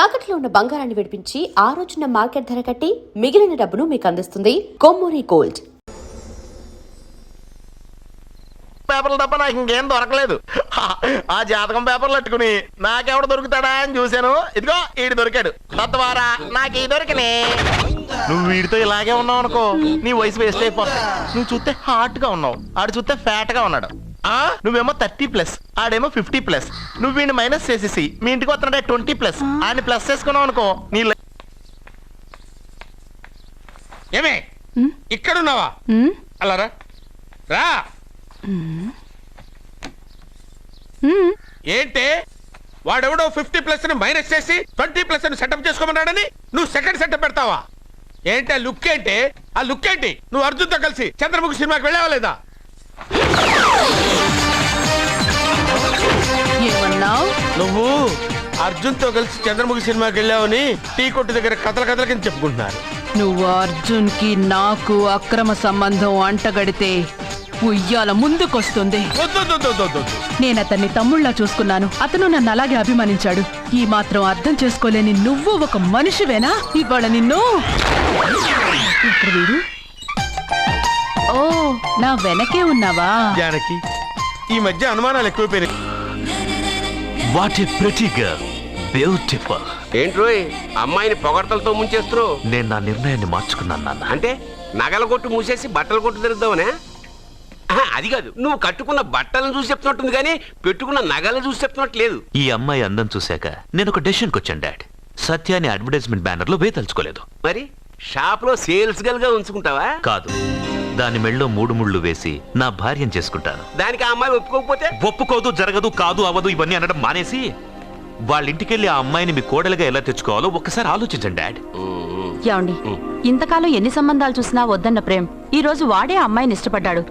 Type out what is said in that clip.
తాకట్లో ఉన్న బంగారాన్ని విడిపించి ఆ రోజున మార్కెట్ ధర కట్టి మిగిలిన డబ్బును మీకు అందిస్తుంది కొమ్మూరి గోల్డ్. పేపర్లు తప్ప నాకు ఇంకేం దొరకలేదు. ఆ జాతకం పేపర్లు పెట్టుకుని నాకెవడు దొరుకుతాడా అని చూశాను. ఇదిగో ఈడు దొరికాడు. తద్వారా నాకు ఈ దొరికినే. నువ్వు వీడితో ఇలాగే ఉన్నావు అనుకో, నీ వయసు వేస్ట్ అయిపోతుంది. నువ్వు చూస్తే హాట్ గా ఉన్నావు, ఆడు చూస్తే ఫ్యాట్ గా ఉన్నాడు. నువ్వేమో 30+, ఆడేమో 50+. నువ్వు వీడిని మైనస్ చేసేసి మీ ఇంటికి వస్తున్నాడే 20+, ఆయన ప్లస్ చేసుకున్నావు అనుకో నీ ఏమే ఇక్కడున్నావా? అలా రా రా. ఏంటి వాడెవడో 50+ మైనస్ చేసి 20+ సెటప్ చేసుకోమన్నాడని నువ్వు సెకండ్ సెటప్ పెడతావా? ఏంటి ఆ లుక్ ఏంటి? ఆ లుక్ ఏంటి? నువ్వు అర్జున్తో కలిసి చంద్రముఖి సినిమాకి వెళ్ళావా లేదా? నువ్వు అర్జున్తో కలిసి చంద్రముఖి సినిమాకి వెళ్ళావని టీ కొట్టు దగ్గర కథల కింద చెప్పుకుంటున్నారు. నువ్వు అర్జున్ కి నాకు అక్రమ సంబంధం అంటగడితే ఉయ్యాల ముందుకొస్తుంది. నేను అతన్ని తమ్ముళ్ళ చూసుకున్నాను. అతను నన్ను అలాగే అభిమానించాడు. ఈ మాత్రం అర్థం చేసుకోలేని నువ్వు ఒక మనిషివేనా? ఇవాళ నిన్ను ఓ నా వెనకే ఉన్నావా? జానకి, ఈ మధ్య అనుమానాలు ఎక్కువైపోయినాయి. What a pretty girl, beautiful. ఏంట్రోయ్ అమ్మాయిని పొగడ్తలతో ముంచేస్తున్నావు? నేను నా నిర్ణయాన్ని మార్చుకున్నాను నాన్న. అంటే నగల కొట్టు మూసేసి బట్టల కొట్టు తిరుగుదామనే? అది కాదు, నువ్వు కట్టుకున్న బట్టలను చూసి చెప్తున్నట్టుంది కానీ పెట్టుకున్న నగలను చూసి చెప్తున్నట్టు లేదు. ఈ అమ్మాయి అందం చూశాక నేను ఒక డెసిషన్కి వచ్చాను డాడ్. సత్యాన్ని అడ్వర్టైజ్మెంట్ బ్యానర్ లో వేతలుచుకోలేదు. మరి షాప్ లో సేల్స్ గల్ గా ఉంచుకుంటావా? కాదు, దాని మెళ్ళో 3 ముళ్ళు వేసి నా భార్యను చేసుకుంటాను. దానికి ఆ అమ్మాయి ఒప్పుకోకపోతే? ఒప్పుకోదు, జరగదు, కాదు, అవదు ఇవన్నీ అనడం మానేసి వాళ్ళ ఇంటికెళ్ళి ఆ అమ్మాయిని మీ కోడలుగా ఎలా తెచ్చుకోవాలో ఒక్కసారి ఆలోచించండి డాడ్. యాండి ఇంతకాలం ఎన్ని సంబంధాలు చూసినా వద్దన్న ప్రేమ్ ఈ రోజు వాడే అమ్మాయిని ఇష్టపడ్డాడు.